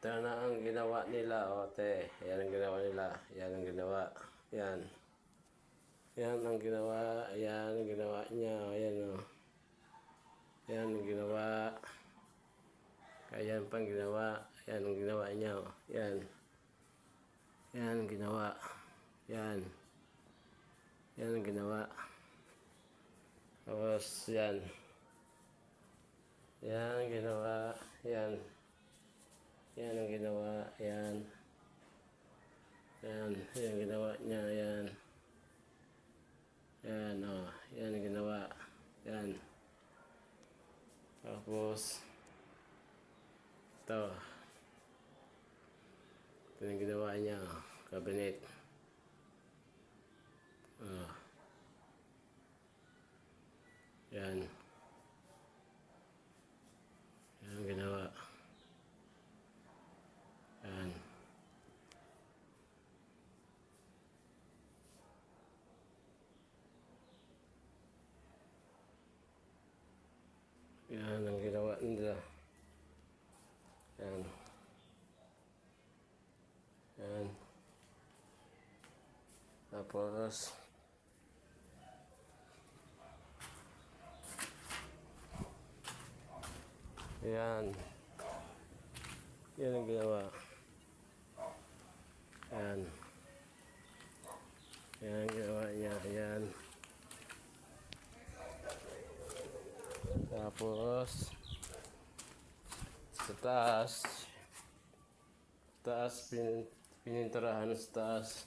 Ito na ang ginawa nila, ote. Yan ang ginawa nila. Yan ang ginawa. Yan. Yan ang ginawa. Yan ang ginawa niya. Yan o. Yan ang ginawa. Kaya yan pang ginawa. Yan ang ginawa niya o. Yan. Yan ang ginawa. Yan. Yan ang ginawa. Tapos yan. Yan ang ginawa. Yan. Yan ang ginawa. Yan. Yan. Yan ang ginawa niya. Yan. Yan o. Yan ang ginawa. Yan. Tapos ito. Ito yung ginawa niya. Cabinet. Yan. Yan ang ginawa. Yan. Yan ang ginawa nila. Yan. Yan. Tapos yan. Yan ang ginawa. Yan. Yan ang ginawa niya. Yan. Tapos sa taas pininturahan sa taas.